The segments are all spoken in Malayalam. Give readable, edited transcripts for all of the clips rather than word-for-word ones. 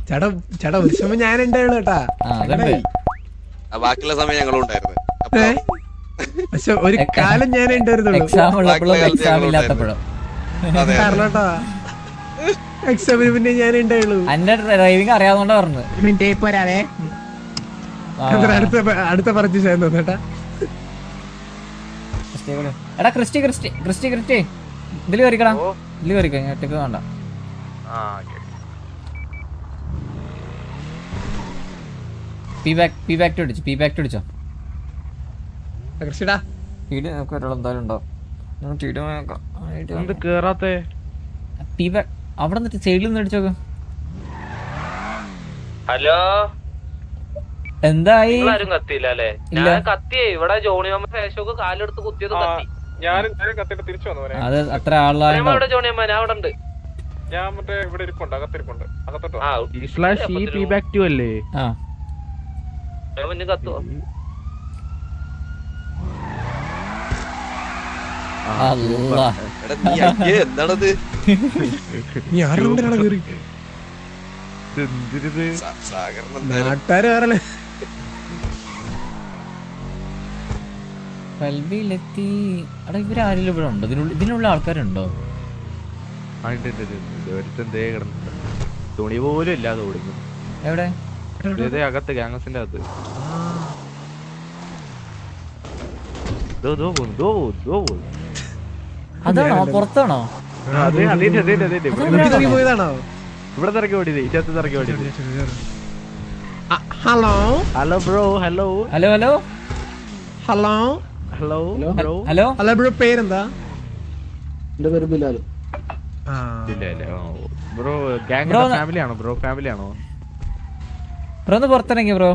ചേട്ടാ ചേട്ടാ ഒരു സമയം ഞാൻ ഉണ്ടായുള്ളൂ കേട്ടാ. ബാക്കിയുള്ള സമയം ഞങ്ങളും ഉണ്ടായിരുന്നു. പക്ഷെ ഒരു കാലം ഞാൻ ഉണ്ടായിരുന്നുള്ളൂ. കാരണം കേട്ടാ എക്സാമിന് പിന്നെ ഞാൻ ഉണ്ടായുള്ളൂ. എന്റെ ഡ്രൈവിംഗ് അറിയാവുന്നോണ്ടാ പറഞ്ഞു. അടുത്ത പർച്ചേസ് ആയിരുന്നു കേട്ടാ. എടാ ക്രിസ്റ്റി ക്രിസ്റ്റി ക്രിസ്റ്റി ക്രിസ്റ്റി ഇതില് കയറിക്കടാ, ഇതില് കയറിക്കോ, ഒറ്റക്ക് വേണ്ട. പി ബാക്ക് ടു അടിച്ചോ. വീട് നമുക്ക് ഒരാൾ എന്തായാലും ഉണ്ടാവും. അവിടെ നിന്നിട്ട് സൈഡിൽ നിന്ന് അടിച്ചോക്ക. ഹലോ, എന്തായി? ആരും കത്തിയില്ല അല്ലേ? ഞാൻ കത്തിയേ ഇവിടെ ജോണി അമ്മ ഫേസ്ബുക്ക് കാലെടുത്ത് കുത്തിയത് കത്തി. അത് അത്ര ആളാണ്. ജോണി അമ്മ ഞാൻ അവിടെ ഉണ്ട്. ഞാൻ മറ്റേ ഇവിടെ ഇരിപ്പുണ്ട്, അകത്തിരിപ്പുണ്ട്. അകത്തോട്ടോ അല്ലേ? കത്തുവോ? എന്താണത്? നീ ആരുടെ കയറി നാട്ടുകാര് വേറെ കൽവിയിലെത്തി. എടാ ഇവരാരെങ്കിലും ഇവിടെ ഉണ്ടോ? ഇതിനുള്ള ആൾക്കാരുണ്ടോ? തുണി പോലും ഇല്ലാതെ ഓടുന്നു. എവിടെ? അകത്ത് ഗ്യാങ്സിന്റെ അകത്ത്. അതാണോ? പുറത്താണോ? പോയതാണോ? ഇവിടെ തിറക്കി ഓടിയത്, ഇതിനകത്ത് തിറക്കി ഓടിയത്. Hello hello bro. Hello hello hello hello hello bro. Hello hello bro, പേരെന്താ? എന്റെ പേര് ബിലാൽ. ബ്രോ ഗ്യാങ് ഫാമിലി ആണോ? ബ്രോ ഫാമിലി ആണോ? ബ്രോ ഒന്ന് പുറത്തിറങ്ങി ബ്രോ.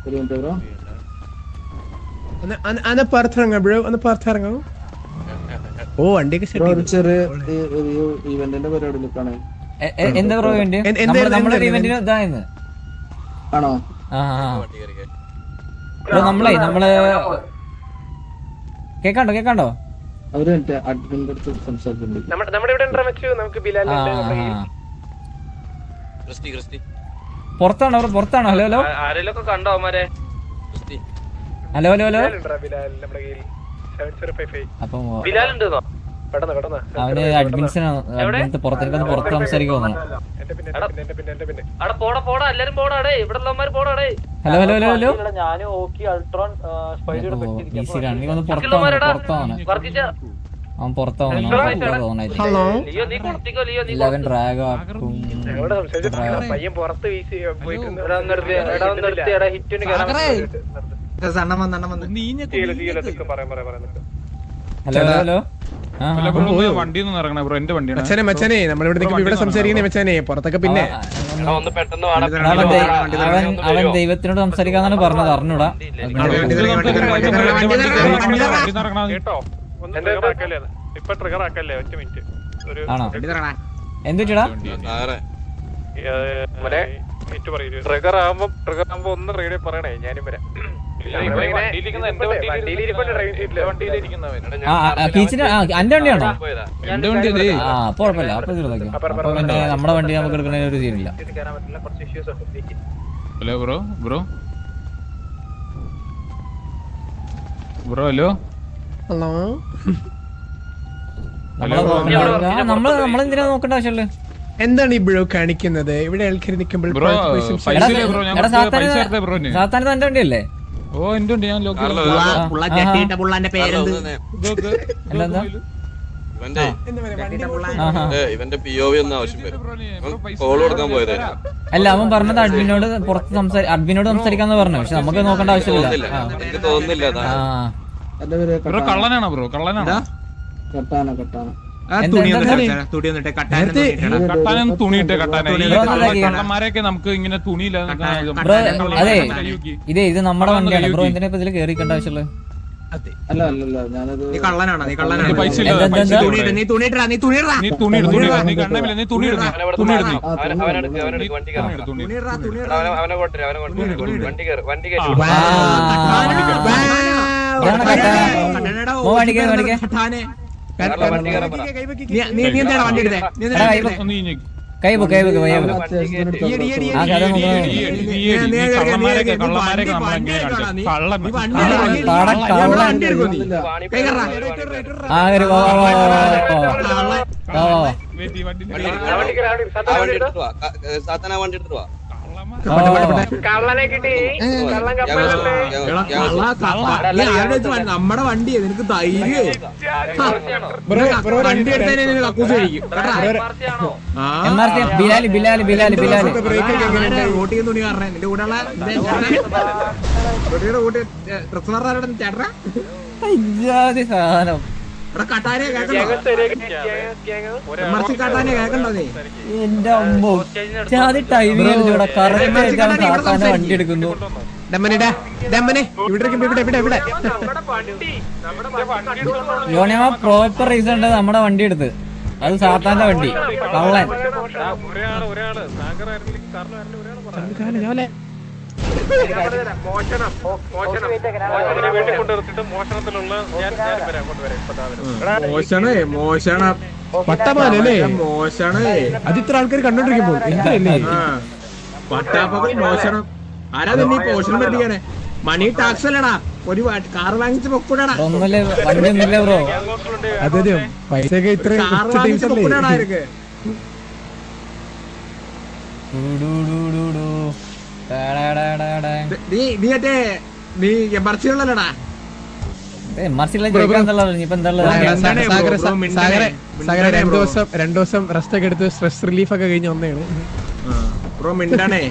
ഒരു മിനിറ്റ് ബ്രോ. ഒന്ന് പുറത്തിറങ്ങാ ബ്രോ, ഒന്ന് പുറത്തിറങ്ങോ. ഓ വണ്ടിയൊക്കെ ബ്രോ ഒരു ചെറിയ ഇവന്റിന്റെ പരിപാടി നിൽക്കാണ്. എന്താ ബ്രോ വേണ്ടി? നമ്മുടെ ഇവന്റിന് ഇതായിരുന്നു ആണോ? ബ്രോ നമ്മള് കേക്കാണ്ടോ? അവര് അഡ്മിന്റെ അടുത്ത് സംസാരിക്കുന്നുണ്ട്. നമ്മുടെ ഇവിടെ നമുക്ക് പുറത്താണോ? ഹലോ ഹലോ ആരെങ്കിലും കണ്ടോ അവന്മാരെ? Hello hello hello. അപ്പൊ അവന് അഡ്മിൻസിന് പുറത്ത് സംസാരിക്കാൻ ഹലോ ഹലോ ഹലോ ഹലോ. അവൻ പുറത്താണ്. 11 ഡ്രാഗ് ആക്കും. ഹലോ ഹലോ മച്ചാനെ നമ്മളിവിടെ സംസാരിക്കണേ മച്ചാനെ, പുറത്തൊക്കെ പിന്നെ അവൻ ദൈവത്തിനോട് സംസാരിക്കാന്നാണ് പറഞ്ഞത്. അറിഞ്ഞൂടാ. ആണോ? എന്തുട്ടാ? ട്രിഗർ ആകുമ്പോ ഒന്ന് റേഡിയോ പറയണേ, ഞാനും വരാം. അന്റെ വണ്ടിയാണോ? ആ അപ്പൊ കുഴപ്പമില്ല. അപ്പൊ പിന്നെ നമ്മുടെ വണ്ടി നമുക്ക് എടുക്കണ ഒരു തീരില്ല. Hello bro. ഹലോ നമ്മളെന്തിനാ നോക്കേണ്ട ആവശ്യമുള്ളു? എന്താണ് ഈ ബ്രോ കാണിക്കുന്നത് ഇവിടെ? ആൾക്കാർ നിൽക്കുമ്പോൾ സാത്താൻ തന്റെ വണ്ടിയല്ലേ? ഓ എന്റെ ഉണ്ട്. ഞാൻ ഇവന്റെ POV ഒന്നും ആവശ്യം വരും. കോൾ കൊടുക്കാൻ പോയത് അല്ല, അവൻ പറഞ്ഞത് അഡ്മിനോട് സംസാരിക്കാന്ന് പറഞ്ഞു. പക്ഷെ നമുക്ക് നോക്കേണ്ട ആവശ്യമില്ല. തോന്നുന്നില്ല. കള്ളനാണോ ബ്രോ? കള്ളനാണോ? കള്ളന്മാരെയൊക്കെ നമുക്ക് ഇങ്ങനെ തുണിയില്ല. അതെ ഇത് നമ്മുടെ വണ്ടിയാണ് ബ്രോ. എന്തിനാ ഇപ്പൊ ഇതിൽ കേറിക്കേണ്ട ആവശ്യമുള്ളത്? പൈസ കൈ പോ അത്യാവശ്യത്തിന് ഈ എടുത്തോ. അടി, ഈ അടി, ആ കഥ ഈ നോക്കണം. അടി, ഈ അടി, ഈ അടി. ഈ കള്ളന്മാരൊക്കെ കള്ളന്മാരൊക്കെ വണ്ടി നമ്മളെങ്ങനെ എടുക്കണോ കാണിച്ചു? നീ? കള്ളം നീ വണ്ടി കള്ളൻ, എടുക്കണോ? കള്ളൻ, നീ കള്ളൻ. വണ്ടി എടുക്കോ നീ? കൈ കറ. ആ ഒരു വാ വാ വാ വാ വാ. കള്ളൻ. വാ വാ വാ. വെറ്റി വണ്ടി ആ വണ്ടി എടുത്തിട്ട് വാ സാത്താൻ ആ വണ്ടി എടുത്തിട്ട് വാ കള്ളനെ കിട്ടി കള്ളൻ കപ്പലുണ്ട്. എടാ, കള്ള, കള്ള. നീ ആരുടെ വെച്ച് വണ്ടി? നമ്മടെ വണ്ടി നിനക്ക് ധൈര്യം വണ്ടി എടുത്തതിനെ നിനക്ക് കക്കൂസ് കഴിക്കും പാർട്ടിയാണോ? ആ MRC ബിലാല് ബിലാല് ബിലാല് ബിലാല് ബ്രേക്ക് ഒക്കെ എങ്ങനെയുണ്ട്? വോട്ട് ചെയ്യുന്ന തുണി പറഞ്ഞേ നിന്റെ കൂടെയുള്ള കൂട്ടി ഡ്രസ്സുകാരുടെ ചേട്ടാ ഇജാതി സാധനം. ഇവിടെ കട്ടാനെ കേൾക്കണ്ടോ? എമർസി കാട്ടാനെ കേൾക്കണ്ടോ നീ? എന്റെ അമ്മോ ജാതി ടൈമിംഗ് ഇവിടെ കറക്റ്റ് സാധാരണ വണ്ടി എടുക്കുന്നു. ഡമ്മനെ ഡമ്മനെ ഇവിടെ ഇവിടെ ഇവിടെ ഇവിടെ നമ്മുടെ വണ്ടി യോണിയമ്മ പ്രോപ്പർ റീസൺ ഉണ്ട് നമ്മുടെ വണ്ടി എടുത്ത്. അത് സാത്താന്റെ വണ്ടി കള്ളൻ. ഒരാള് സാഗറായിരുന്നെങ്കിൽ കാരണം ഒരാള് മോഷണം വീട്ടിൽ കൊണ്ടുവരുത്തിട്ട് മോഷണത്തിലുള്ള ഞാൻ വരാം കൊണ്ടുവരാം ഇപ്പൊ മോശണേ മോശണ പട്ടമാലല്ലേ മോശണേ അത് ഇത്ര ആൾക്കാർ കണ്ടോണ്ടിരിക്കുമ്പോൾ പട്ടാപ്പ മോശണം ആരാ തന്നെ ഈ പോഷണം പഠിപ്പിക്കാനെ മണി ടാക്സ് അല്ലടാ ഒരു കാർ വാങ്ങിച്ച് പൊക്കൂടാടാ ഒന്നുമില്ല വണ്ടി ഒന്നുമില്ല ബ്രോ. അതെ പൈസ ഇത്ര കാർ വാങ്ങിച്ച് പൊക്കൂടാടാ ഇവർക്ക് നീ നീ മറ്റേ നീ എമർച്ചിയുള്ളല്ലടാ രണ്ടു ദിവസം റെസ്റ്റ് ഒക്കെ എടുത്ത് സ്ട്രെസ് റിലീഫ് ഒക്കെ കഴിഞ്ഞ് വന്നതാണ് ബ്രോ മിണ്ടാണേ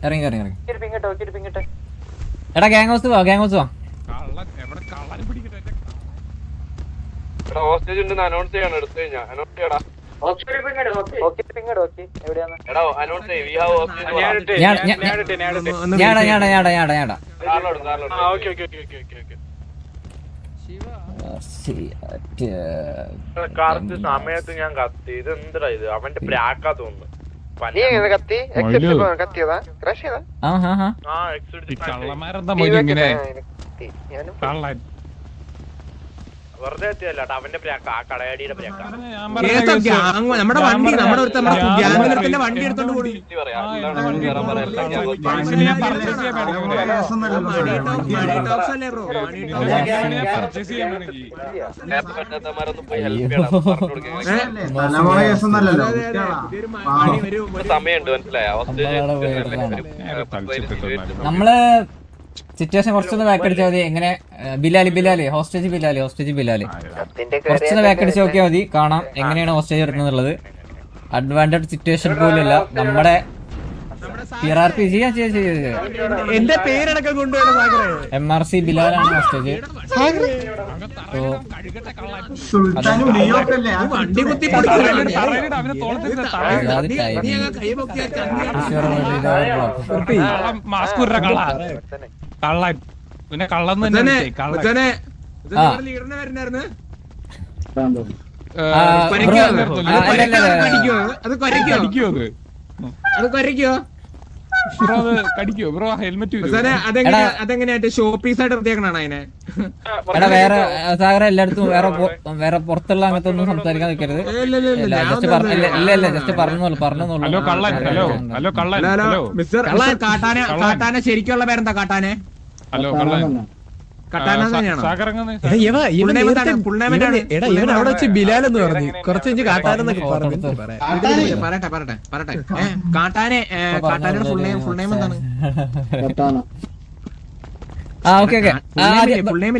ഇറങ്ങി ഇറങ്ങി ഇറങ്ങി. എടാ ഗ്യാങ് ഹൗസ് പോവാ ഗ്യാങ് ഹൗസ് പോവാ. കള്ളൻ എവിടെ കള്ളനെ പിടിക്കട്ടെ. ഹോസ്റ്റേജ് ഉണ്ടെന്ന് അനൗൺസ് ചെയ്യണം എടുത്തു കഴിഞ്ഞാ അനൗൺസ് ചെയ്യടാ എടാ അനൗൺസ് ചെയ്യ് വി ഹാവ് ഹോസ്റ്റേജ് ഞാടാ ഞാടാ ഞാടാ ഞാടാ ഞാടാ കാറിലോട്ട് കാറിലോട്ട് കറക്റ്റ് സമയത്ത് ഞാൻ കത്തി ഇത് എന്തിനാ ഇത് അവന്റെ പ്രാക്കാ തോന്നുന്നു ഈ കള്ളന്മാരെന്താ മോനെ ഇങ്ങനെ കള്ളൻ വെറുതെ എത്തിയല്ല അവന്റെ പ്രാക്ക ആ കടയാടിയുടെ പ്രാക്ക നമ്മുടെ വണ്ടി നമ്മുടെ ഒരു ഗ്യാങ്ങിന്റെ വണ്ടി എടുത്തോണ്ട് കൂടി പറയാം പർച്ചേസ് ചെയ്യാൻ വേണമെങ്കിൽ പറ്റാത്തമാരൊന്നും പോയി ഹെൽപ്പ് ചെയ്യണം പറഞ്ഞു കൊടുക്കാൻ സമയമുണ്ട് മനസ്സിലായോ നമ്മള് സിറ്റുവേഷൻ കുറച്ചൊന്ന് ബാക്ക് അടിച്ചാൽ മതി. എങ്ങനെ ബിലാല് ഹോസ്റ്റേജ് ബിലാല് കുറച്ചൊന്ന് ബാക്ക് അടിച്ച് നോക്കിയാൽ മതി. കാണാം എങ്ങനെയാണ് ഹോസ്റ്റേജ് എടുക്കുന്നുള്ളത്. അഡ്വാൻറ്റേജ് സിറ്റുവേഷൻ പോലല്ല നമ്മുടെ PRP ചെയ്യാൻ എന്റെ പേരടക്കം കൊണ്ടുപോയി MRC ബിലാലാണ് ഹോസ്റ്റേജ്. വണ്ടി കുത്തി അവനെ തോളത്തിട്ട് മാസ്ക് കള്ളൻ പിന്നെ കള്ളൻ തന്നെ കള്ളൻ ലീഡറിനെ വരണായിരുന്നു കാണുമ്പോ. അത് കൊരയ്ക്കോ അത് കൊരയ്ക്കോ ബ്രോ അത് കടിക്കോ ബ്രോ ഹെൽമെറ്റ് അതെങ്ങനെയാ ഷോ പീസ് ആയിട്ട് പ്രത്യേകനാണ് അതിനെ എടാ വേറെ സാഗര എല്ലായിടത്തും വേറെ പുറത്തുള്ള അങ്ങനത്തെ ഒന്നും സംസാരിക്കാൻ നിൽക്കരുത്. ജസ്റ്റ് പറഞ്ഞോളൂ. ഹലോ കള്ളൻ ഹലോ കള്ളൻ ഹലോ മിസ്റ്റർ കാട്ടാന ശരിക്കുള്ള പേരെന്താ കാട്ടാനെ ഹലോ കള്ളൻ കാട്ടാന തന്നെയാണോ സാഗരങ്ങനെ ഇവൻ അവിടെ വെച്ച് ബിലാൽ എന്ന് പറഞ്ഞു കുറച്ച് കാട്ടാനെന്നൊക്കെ പറയട്ടെ കാട്ടാനയുടെ ഫുൾ നെയിം എന്താണ്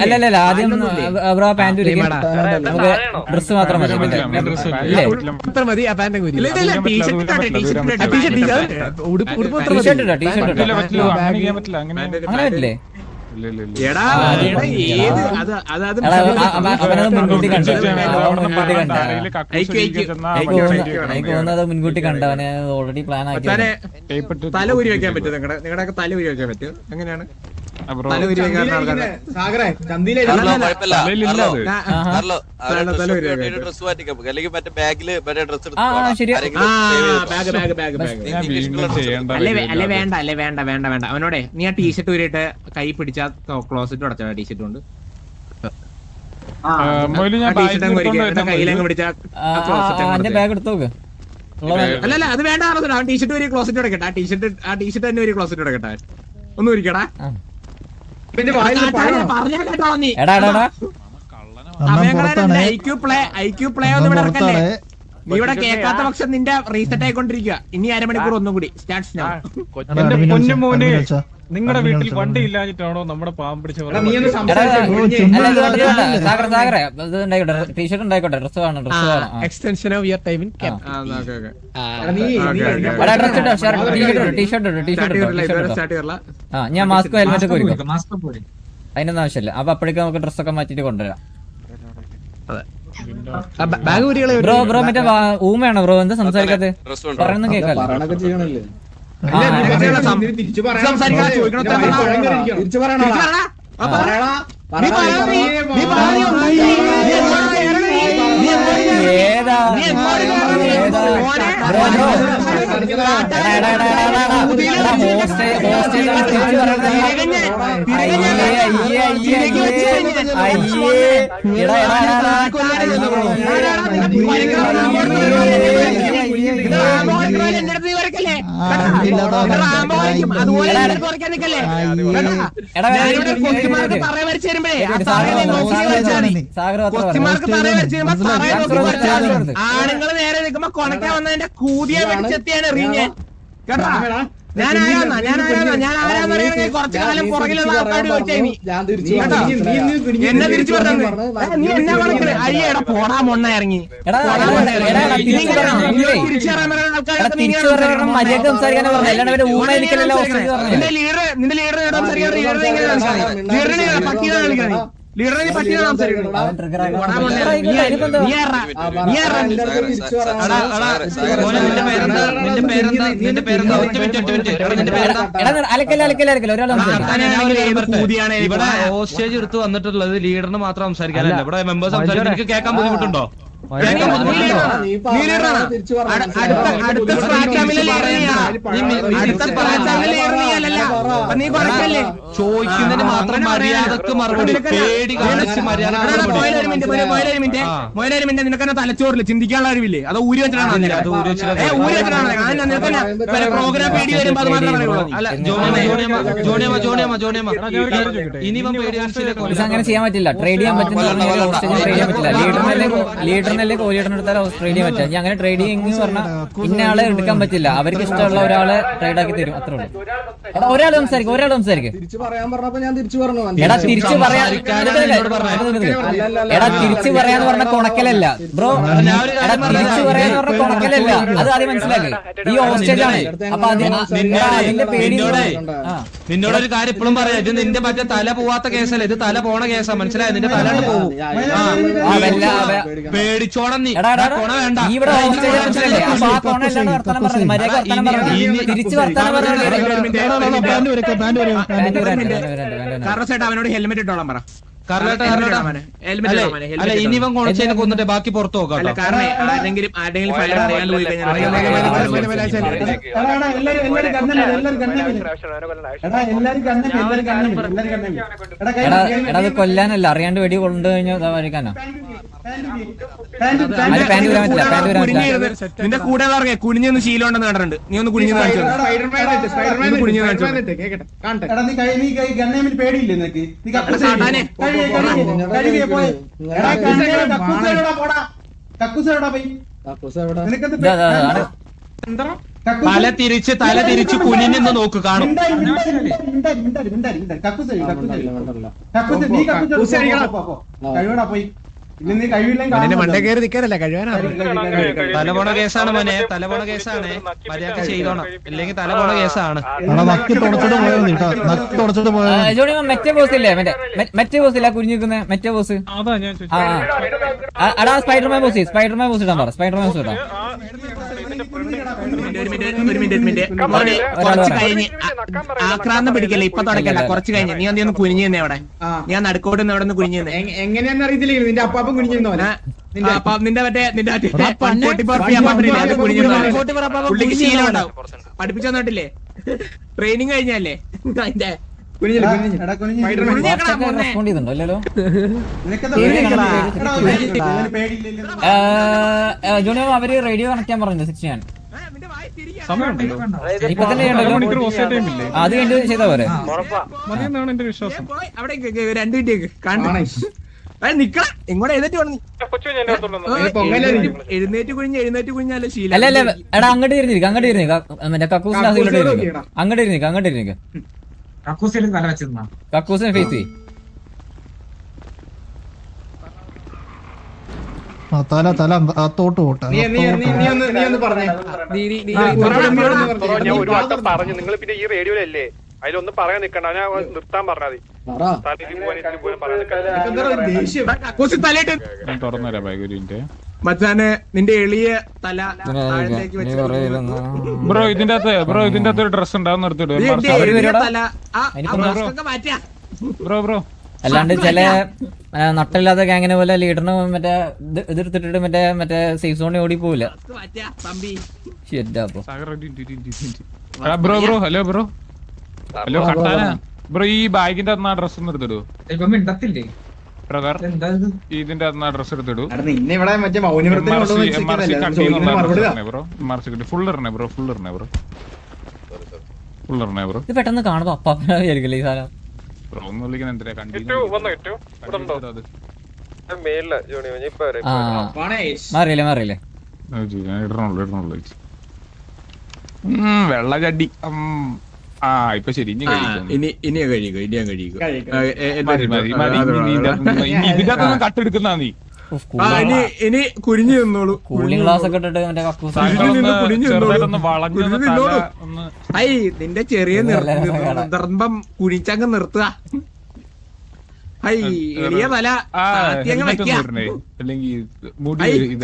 അല്ലല്ല ആദ്യം ബ്രോ പാന്റ് നമുക്ക് ഡ്രസ് മാത്രം മതി. മതി ആ പാന്റ് അങ്ങനെ പറ്റില്ലേ? അവനത് മുൻകൂട്ടി കണ്ട എനിക്ക് തോന്നുന്നത് മുൻകൂട്ടി കണ്ട അവനെ ഓൾറെഡി പ്ലാൻ ആക്കി. തല ഊരി വെക്കാൻ പറ്റും നിങ്ങളുടെ തല ഊരി വെക്കാൻ പറ്റും എങ്ങനെയാണ് ബ്രോ തല ഉരുവാൻ കാരണം ആൾക്കാരെ കുഴപ്പമില്ല തലയിലില്ല അത്. ഡ്രസ് മാറ്റിക്കാം അല്ലെങ്കിൽ മറ്റേ ബാഗില് മറ്റേ ഡ്രസ് ആ ശരി ബാഗ് ഞാൻ വീണ്ടും ചെയ്യേണ്ട അല്ലെ വേണ്ട അവനോടെ നീ ആ ടീഷർട്ട് ഊരിയിട്ട് കൈ പിടിച്ച ക്ലോസറ്റ് അടച്ചാ ടീഷർട്ട് കൊണ്ട് മൊയില് ഞാൻ കയ്യിലങ്ങ് പിടിച്ച എന്റെ ബാഗ് എടുത്തു നോക്ക് അല്ലല്ല അത് വേണ്ട അവൻ ടീഷർട്ട് ഒരു ക്ലോസറ്റ് അടക്കട്ടെ ആ ടീഷർട്ട് തന്നെ ഒരു ക്ലോസറ്റ് അടക്കട്ടെ ഒന്ന് ഉരിക്കടാ പറഞ്ഞാ കേട്ടോ നീ എടാ ഐക്യു പ്ലേ ഒന്നും ഇവിടെ ഇറക്കല്ലേ നീ ഇവിടെ കേൾക്കാത്ത പക്ഷം നിന്റെ റീസെറ്റ് ആയിക്കൊണ്ടിരിക്കുക ഇനി അരമണിക്കൂർ ഒന്നും കൂടി സ്റ്റാർട്ട് എന്റെ പൊന്നു മോനെ നിങ്ങളുടെ വീട്ടിൽ വണ്ടി ഇല്ലാഞ്ഞിട്ടാണോ നമ്മുടെ പാമ്പ് പിടിച്ച സാഗറെ ടീഷർട്ട് ഉണ്ടായിക്കോട്ടെ ഡ്രസ് വേണം ഡ്രസ് വേണം extension of your time in T shirt ആ ഞാൻ മാസ്ക് ഹെൽമെറ്റ് ഒക്കെ ഒരുക്കും അതിനൊന്നും ആവശ്യമില്ല അപ്പൊ അപ്പോഴേക്കും നമുക്ക് ഡ്രസ്സൊക്കെ മാറ്റിട്ട് കൊണ്ടുവരാം ബ്രോ മറ്റേ ഊമയാണോ ബ്രോ എന്താ സംസാരിക്കാത്ത പറയുന്ന കേൾക്കാല്ലോ തിരിച്ചു പറയണ ആണുങ്ങള് നേരെ നിൽക്കുമ്പോ കൊണക്കാൻ വന്നതിന്റെ കൂതിയ വെടിച്ചെത്തിയാണ് എറിഞ്ഞാൻ കേട്ടാ ഞാൻ കുറച്ചു കാലം പുറകിലുള്ള ആൾക്കാർ എന്നെ തിരിച്ചു പറഞ്ഞു നീ എന്നാ വളർത്തേ അയ്യടാ പോടാ മൊണ്ണ ഇറങ്ങി നിന്റെ ലീഡർ ലീഡറിനെ പറ്റിയാണ് ഇവിടെ ഹോസ്റ്റേജ് എടുത്ത് വന്നിട്ടുള്ളത് ലീഡറിന് മാത്രം സംസാരിക്കാനല്ല ഇവിടെ മെമ്പേഴ്സ് സംസാരിക്കാൻ എനിക്ക് കേൾക്കാൻ ബുദ്ധിമുട്ടുണ്ടോ ചോദിക്കുന്നതിന് മാത്രം മര്യാദക്ക് മറുപടി പേടി കാണിച്ച് മര്യാദ നിനക്കെന്നെ തലച്ചോറില്ല ചിന്തിക്കാനുള്ള അറിവില്ലേ അത് ഊരി വെച്ചിട്ടാണ് പ്രോഗ്രാം പേടി വരുമ്പോ അത് മാത്രമേ പറയുള്ളൂ. അങ്ങനെ ചെയ്യാൻ പറ്റില്ല ട്രേഡ് ചെയ്യാൻ പറ്റുന്ന ട്രേഡ് ചെയ്യാൻ പറ്റില്ല ലീഡറിനല്ലേ കോലീഡറിനെടുത്താൽ ട്രേഡ് ചെയ്യാൻ പറ്റില്ല ഞാൻ അങ്ങനെ ട്രേഡ് ചെയ്യുന്ന പറഞ്ഞാൽ ഇന്ന ആളെ എടുക്കാൻ പറ്റില്ല അവർക്ക് ഇഷ്ടമുള്ള ഒരാളെ ട്രേഡ് ആക്കി തരും അത്രേ ഉള്ളൂ. ഒരാൾ സംസാരിക്കും തിരിച്ചു പറയാൻ പറഞ്ഞപ്പോ ഞാൻ തിരിച്ചു പറഞ്ഞു എടാ തിരിച്ചു പറയാ എടാ തിരിച്ചു പറയാന്ന് പറഞ്ഞ കൊണക്കലല്ല ബ്രോ എടാ തിരിച്ചു പറയാന്ന് പറഞ്ഞ കൊണക്കലല്ല അത് ആദ്യം മനസ്സിലാക്കി ഈ ഹോസ്റ്റേജ് ആണ് അപ്പൊ അതിന്റെ പേടി നിന്നോടൊരു കാര്യം ഇപ്പോഴും പറയാം ഇത് നിന്റെ മറ്റേ തല പോവാത്ത കേസല്ല ഇത് തല പോണ കേസാ മനസ്സിലായത് നിന്റെ തല പോകും പേടിച്ചോണം നീ കൊണ വേണ്ട ഇവിടെ ഹോസ്റ്റേജ് മനസ്സിലല്ലേ അപ്പൊ ആ കൊണ അല്ലാണ്ട് വർത്താനം പറഞ്ഞത് മര്യാദ വർത്താനം പറഞ്ഞു തിരിച്ചു വർത്താനം പറഞ്ഞു കാരണം ചേട്ടാ അവനോട് ഹെൽമെറ്റ് ഇട്ടോളാൻ പറ അല്ല ഇനിവൻ കൊണച്ചതിനെ കൊന്നിട്ട് ബാക്കി പുറത്തു നോക്കാം കാരണം ആരെങ്കിലും ഫയർ അറിയാണ്ട് പോയി കഴിഞ്ഞാൽ എടാ അത് കൊല്ലാനല്ല അറിയാണ്ട് വെടി കൊണ്ടുകഴിഞ്ഞാൽ വരിക്കാനാ നിന്റെ കൂടെ പറഞ്ഞേ കുനിഞ്ഞൊന്ന് ശീലം ഉണ്ടെന്ന് കണ്ടിട്ടുണ്ട് നീ ഒന്ന് കുനിഞ്ഞു പേടിയില്ലേ നിനക്ക് തല തിരിച്ച് കുനിഞ്ഞെന്ന് നോക്ക് കാണും പോയി ഇല്ല നീ കഴിവില്ലെങ്കിൽ എന്റെ കാണുന്നില്ല. മണ്ടേ കയറി നിക്കാനല്ല കഴിവാനാ തലപോണ കേസാണ് മോനെ, തലപോണ കേസാണ്. മര്യാദ ചെയ്തോണം, ഇല്ലെങ്കിൽ തലപോണ കേസാണ്. നക്കി തുടച്ചിട്ട് പോയാൽ നക്കി തുടച്ചിട്ട് പോയാൽ ജോണി മറ്റേ ബോസ് ഇല്ലേ മറ്റേ ബോസ് ഇല്ല കുഞ്ഞു നിൽക്കുന്ന മറ്റേ ബോസ്. അടാ സ്പൈഡർമാൻ ബോസ് ഇടാൻ പറ. സ്പൈഡർമാൻ ബോസ് ഇടാം. ഒരു മിനിറ്റ് കുറച്ച് കഴിഞ്ഞ് ആക്രാന്തം പിടിക്കല്ലേ, ഇപ്പൊ തുടക്കല്ല, കുറച്ച് കഴിഞ്ഞ് നീ ഒന്ന് കുനിഞ്ഞു തന്നെ അവിടെ. ഞാൻ നടുക്കോട്ട് അവിടെ നിന്ന് കുനിഞ്ഞു തന്നെ. എങ്ങനെയാന്ന് അറിയത്തില്ല, നിന്റെ അപ്പാപ്പൻ കുനിഞ്ഞിരുന്നോ? നിന്റെ മറ്റേ പുള്ളിക്ക് ശീലം ഉണ്ടാവും. പഠിപ്പിച്ചു തന്നിട്ടില്ലേ? ട്രെയിനിങ് കഴിഞ്ഞല്ലേ അതിന്റെ റെസ്പോണ്ട് ചെയ്തിട്ടുണ്ടോ അല്ലല്ലോ? ജോണി അവര് റേഡിയോ കണക്ട് ചെയ്യാൻ പറഞ്ഞു സിക്സ് ഞാൻ ഇപ്പൊ തന്നെ ചെയ്യണ്ടല്ലോ. അത് കഴിഞ്ഞ് ചെയ്താ പോരെ? എന്റെ വിശ്വാസം. അവിടെ 2 മിനിറ്റ് കാണണം. നിക്ക ഇങ്ങോട്ട് എഴുന്നേറ്റ് വേണം നീ. എഴുന്നേറ്റ് കുഴിഞ്ഞാലേ ശീലം. അല്ല എടാ അങ്ങോട്ട് ഇരുന്നിരിക്കും മറ്റേ കക്കൂസിന്റെ അങ്ങോട്ട് ഇരുന്നിരിക്കും. കക്കൂസിനെ ഫേസ് ചെയ്യും. തല അത്തോട്ട് പോട്ടെ. നീ ഒന്ന് പറഞ്ഞേ. ഞാൻ ഒരു വട്ടം പറഞ്ഞു, നിങ്ങൾ പിന്നെ ഈ റേഡിയോയിലല്ലേ, അതിലൊന്നും പറയാൻ നിക്കണ്ട, ഞാൻ നിർത്താൻ പറഞ്ഞാൽ മതി. മച്ചാനെ നിന്റെ എളിയ തല താഴത്തേക്ക് ബ്രോ ഇതിന്റെ അകത്ത് ഒരു ഡ്രസ് ഉണ്ടാവും നിർത്തിടും. ബ്രോ അല്ലാണ്ട് ചില നട്ടില്ലാത്ത ഗ്യാങ്ങിനെ പോലെ ലീഡറിന് മറ്റേ ഇതെടുത്തിട്ട് മറ്റേ സേഫ് സോണിൽ ഓടി പോവില്ല. ഹലോ കട്ടാന ബ്രോ, ഈ ബാഗിന്റെ അന്ന് ആ ഡ്രസ് എടുത്തിടൂ. ഇതിന്റെ അന്ന് ആ ഡ്രസ് എടുത്തിടൂ. ഇത് പെട്ടെന്ന് കാണുമ്പോ അപ്പാപ്പനായിരിക്കില്ല ഈ സാധനം. മാറിയില്ലേ വെള്ള ചട്ടി. ഇപ്പൊ ശരി, ഇനി ഇതിന്റെ കട്ടെടുക്കുന്ന നീ ഇനി കുനിഞ്ഞു നിന്നോളൂ. കൂളിംഗ് ഗ്ലാസ് ഒക്കെ ഇട്ടിട്ട് മറ്റേ കക്കൂസ് നിന്റെ ചെറിയ നിർബം കുഴിച്ചങ്ങ് നിർത്തുക. എളിയ തല അങ്ങ് വെക്ക.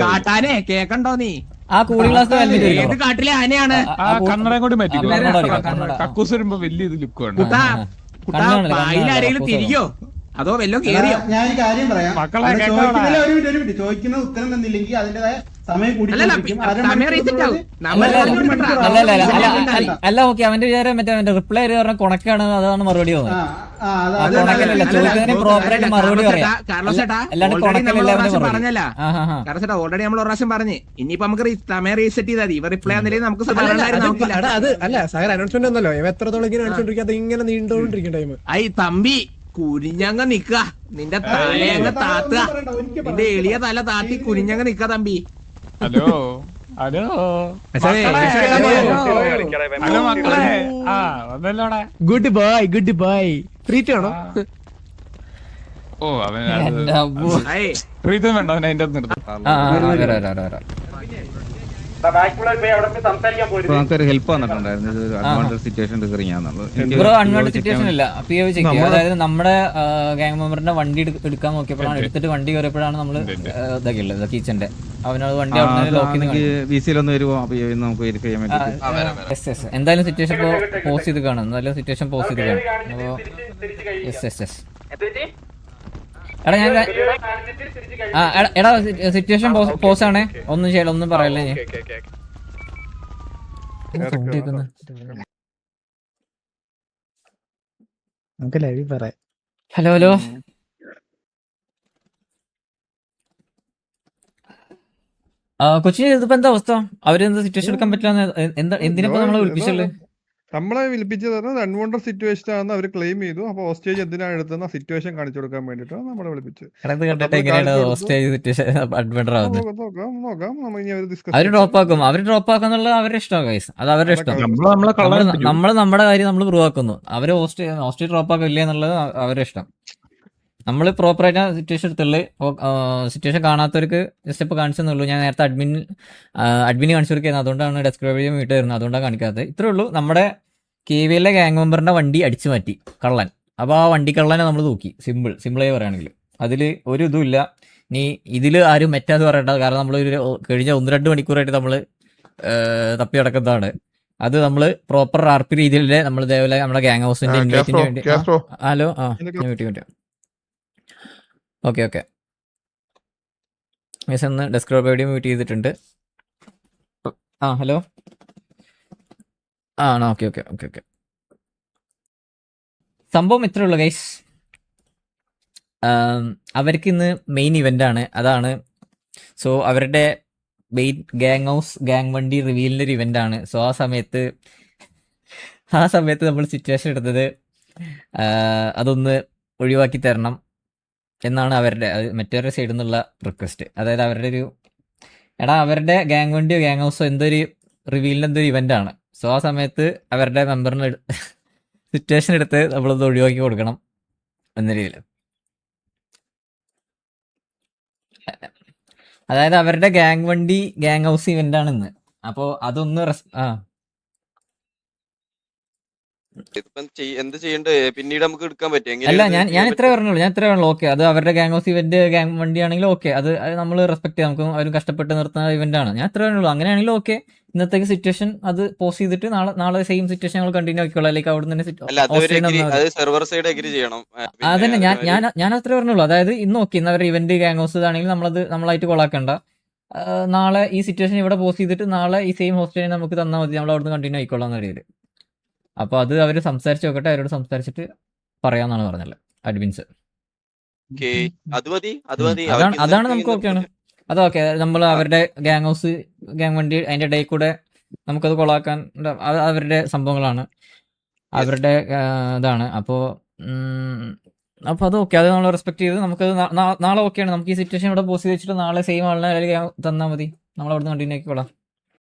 കാട്ടാനെ കേക്കണ്ടോ നീ? ആ കൂളിംഗ് ഗ്ലാസ് ഏത് കാട്ടിലെ ആനയാണ്? കണ്ണടയും കൂടി മാറ്റിക്കോ. കക്കൂസ് വരുമ്പോ വലിയ ഇത് ലുക്ക് വേണം. ആരെങ്കിലും തിരിയോ അതോ വല്ലോ കേറിയോ? ഞാൻ കാര്യം പറയാം. ചോദിക്കുന്ന ഉത്തരം തന്നില്ലെങ്കിൽ അതിന്റേതായ സമയം കൂടി. അല്ല ഓക്കെ അവന്റെ വിചാരം മറ്റേ റിപ്ലൈ പറഞ്ഞ കൊണക്കാണ്, അതാണ് മറുപടി തോന്നുന്നത്. കൊണക്കലല്ല ചോദിക്കുന്നതിന് പ്രോപ്പറായിട്ട് മറുപടി പറയാം. അല്ലാണ്ട് പറഞ്ഞല്ല ഓൾറെഡി നമ്മൾ ഒരു പ്രാവശ്യം പറഞ്ഞ്. ഇനിയിപ്പോ നമുക്ക് സമയം റീസെറ്റ് ചെയ്താൽ മതി. ഇവ റിപ്ലൈ ആണെങ്കിലും നമുക്ക് അനൗൺസ്മെന്റ് ഒന്നല്ലോ എത്രത്തോളം ഇങ്ങനെ നീണ്ടോണ്ടിരിക്കും ടൈം. തമ്പി കുനിഞ്ഞങ്ങ് നിക്ക. നിന്റെ തലയങ്ങ് താത്തുക. നിന്റെ എളിയ തല താത്തി കുനിഞ്ഞങ്ങ് നിക്ക തമ്പി. ഹലോ മക്കളെ, വന്നല്ലോടെ. ഗുഡ് ബോയ് ട്രീറ്റ് വേണോ? ഓ അവൻ പ്രീതം വേണ്ട, അവൻ അതിന്റെ അകത്ത് നിർത്തും. നമുക്കൊരു ഹെൽപ്പ് വന്നിട്ടുണ്ടായിരുന്നു. Advance situation bro unwanted situation ഇല്ല. POV ചെക്ക് ചെയ്യും. അതായത് നമ്മുടെ ഗാങ് മെമ്പറിന്റെ വണ്ടി എടുക്കാൻ നോക്കിയപ്പോഴാണ്, എടുത്തിട്ട് വണ്ടി കയറിയപ്പോഴാണ് നമ്മള് ഇതൊക്കെ ഉള്ളത് കിച്ചന്റെ. അവനത് വണ്ടി വിസിയിലൊന്ന് വരുമോ നമുക്ക് വെരിഫൈ ചെയ്യാൻ വേണ്ടി. എന്തായാലും സിറ്റുവേഷൻ ഇപ്പൊ പോസ്റ്റ് ചെയ്ത് കാണും. എന്തായാലും സിറ്റുവേഷൻ പോസ്റ്റ് ചെയ്ത് കാണും. അപ്പോ എടാ ഞാൻ എടാ സിറ്റുവേഷൻ പോസ്റ്റ് ആണേ. ഒന്നും ചെയ്യല, ഒന്നും പറയല്ലേ ഞാൻ. ഹലോ കൊച്ചിന് ഇതിപ്പോ എന്താ അവസ്ഥ? അവരെന്താ സിറ്റുവേഷൻ എടുക്കാൻ പറ്റില്ല? എന്തിനപ്പോ നമ്മളെ വിളിപ്പിച്ചുള്ളത്? നമ്മളെ വിളിപ്പിച്ചത് അൺവാണ്ടഡ് സിറ്റുവേഷൻ ആണെന്ന് അവർ ക്ലെയിം ചെയ്തു. അപ്പൊ ഹോസ്റ്റേജ് എന്തിനാണ് എടുത്തെന്ന സിറ്റുവേഷൻ കാണിച്ചു കൊടുക്കാൻ വേണ്ടിട്ടാണ് നമ്മളെ വിളിപ്പിച്ചത്. അവര് ഡ്രോപ്പ് ആക്കുന്നുള്ള അവരുടെ ഇഷ്ടം ഗൈസ്, അത് അവരുടെ ഇഷ്ടം. നമ്മള് നമ്മുടെ കാര്യം നമ്മൾ പ്രൂവ് ആക്കുന്നു. അവര് ഹോസ്റ്റേജ് ഡ്രോപ്പ് ആക്കില്ല എന്നുള്ളത് അവരുടെ ഇഷ്ടം. നമ്മൾ പ്രോപ്പറായിട്ട് സിറ്റുവേഷൻ എടുത്തുള്ളൂ. സിറ്റുവേഷൻ കാണാത്തവർക്ക് ജസ്റ്റ് ഇപ്പോൾ കാണിച്ചെന്നുള്ളൂ. ഞാൻ നേരത്തെ അഡ്മിന് കാണിച്ചു കൊടുക്കുന്നത്, അതുകൊണ്ടാണ് ഡെസ്ക്രൈബ് ചെയ്യാൻ വീട്ടിൽ വരുന്നത്, അതുകൊണ്ടാണ് കാണിക്കാത്തത്. ഇത്രേ ഉള്ളൂ. നമ്മുടെ KVLലെ ഗ്യാങ് മെമ്പറിൻ്റെ വണ്ടി അടിച്ചു മാറ്റി കള്ളൻ. അപ്പോൾ ആ വണ്ടി കള്ളനെ നമ്മൾ നോക്കി. സിമ്പിളായി പറയുകയാണെങ്കിൽ അതിൽ ഒരു ഇതുമില്ല. ഇനി ഇതിൽ ആരും മെറ്റാന്ന് പറയണ്ട, കാരണം നമ്മൾ കഴിഞ്ഞ 1-2 മണിക്കൂറായിട്ട് നമ്മൾ തപ്പി നടക്കുന്നതാണ്. അത് നമ്മൾ പ്രോപ്പർ RP രീതിയിൽ നമ്മൾ ഇതേപോലെ നമ്മുടെ ഗ്യാങ് ഹൗസിന്റെ ഇൻവൈറ്റിന് വേണ്ടി. ഹലോ, ഞാൻ വീട്ടിൽ ഓക്കെ മിസ് ഒന്ന് ഡെസ്ക്ടോപ്പ് വീഡിയോ മ്യൂട്ട് ചെയ്തിട്ടുണ്ട്. ഹലോ ആണോ? ഓക്കെ സംഭവം ഇത്രേ ഉള്ളൂ ഗൈസ്. അവർക്ക് ഇന്ന് മെയിൻ ഇവന്റ് ആണ്, അതാണ്. സോ അവരുടെ മെയിൻ ഗ്യാങ് ഹൗസ് ഗ്യാങ് വണ്ടി റിവീലിൻ്റെ ഒരു ഇവന്റ് ആണ്. സോ ആ സമയത്ത് നമ്മൾ സിറ്റുവേഷൻ എടുത്തത് അതൊന്ന് ഒഴിവാക്കി തരണം എന്നാണ് അവരുടെ മറ്റൊരു സൈഡിൽ നിന്നുള്ള റിക്വസ്റ്റ്. അതായത് അവരുടെ അവരുടെ ഗ്യാങ് വണ്ടിയോ ഗ്യാങ് ഹൗസോ എന്തൊരു റിവീലിൻ്റെ എന്തൊരു ഇവന്റ് ആണ്. സോ ആ സമയത്ത് അവരുടെ മെമ്പറിന് സിറ്റുവേഷൻ എടുത്ത് നമ്മളത് ഒഴിവാക്കി കൊടുക്കണം എന്ന രീതിയിൽ. അതായത് അവരുടെ ഗ്യാങ് വണ്ടി ഗ്യാങ് ഹൗസ് ഇവന്റ് ആണ് ഇന്ന്. അപ്പോൾ അതൊന്ന് എന്ത് ചെയ്യണ്ടേ? പിന്നീട് നമുക്ക് എടുക്കാൻ പറ്റും. അല്ല, ഞാൻ ഇത്രേ പറഞ്ഞുള്ളൂ. ഓക്കെ, അത് അവരുടെ ഗ്യാങ് ഹൗസ് ഇവന്റ് ഗ്യാങ് വണ്ടി ആണെങ്കിലും ഓക്കെ, അത് നമ്മൾ റെസ്പെക്ട് ചെയ്യാം. നമുക്ക് അവർ കഷ്ടപ്പെട്ട് നിർത്തുന്ന ഇവന്റ് ആണ്. ഞാൻ ഇത്രേ പറഞ്ഞുള്ളൂ. അങ്ങനെയാണെങ്കിലും ഓക്കെ, ഇന്നത്തേക്ക് സിറ്റുവേഷൻ അത് പോസ്റ്റ് ചെയ്തിട്ട് നാളെ സെയിം സിറ്റുവേഷൻ ഞങ്ങൾ കണ്ടിന്യൂ ആക്കിക്കോളാം. അല്ലെങ്കിൽ അവിടെ തന്നെ അതന്നെ ഞാൻ അത്രേ പറഞ്ഞുള്ളൂ. അതായത് ഇന്ന് ഓക്കെ, ഇന്ന് അവരുടെ ഇവന്റ് ഗ്യാങ് ഹൗസ് ആണെങ്കിൽ നമ്മളായിട്ട് കൊളാക്കണ്ട. നാളെ ഈ സിറ്റുവേഷൻ ഇവിടെ പോസ്റ്റ് ചെയ്തിട്ട് നാളെ ഈ സെയിം ഹോസ്റ്റലിനെ നമുക്ക് തന്നാൽ മതി, നമ്മൾ അവിടെ നിന്ന് കണ്ടിന്യൂ ആയിക്കോളാം എന്ന രീതിയിൽ. അപ്പോൾ അത് അവർ സംസാരിച്ച് നോക്കട്ടെ, അവരോട് സംസാരിച്ചിട്ട് പറയാമെന്നാണ് പറഞ്ഞത് അഡ്മിൻസ്. അതാണ് നമുക്ക് ഓക്കെയാണ്. അതൊക്കെ നമ്മൾ അവരുടെ ഗ്യാങ് ഹൗസ് ഗ്യാങ് വണ്ടി അതിൻ്റെ ഇടയിൽ കൂടെ നമുക്കത് കൊളാക്കാൻ അവരുടെ സംഭവങ്ങളാണ്, അവരുടെ ഇതാണ്. അപ്പോൾ അത് ഓക്കെ, അത് നമ്മൾ റെസ്പെക്ട് ചെയ്ത് നമുക്കത് നാളെ ഓക്കെയാണ്. നമുക്ക് ഈ സിറ്റുവേഷൻ ഇവിടെ പോസ്റ്റ് ചെയ്ത് വെച്ചിട്ട് നാളെ സെയിം ആളിനെ തന്നാൽ മതി, നമ്മൾ അവിടെ നിന്ന് കണ്ടിന്യൂ ആക്കിക്കോളാം.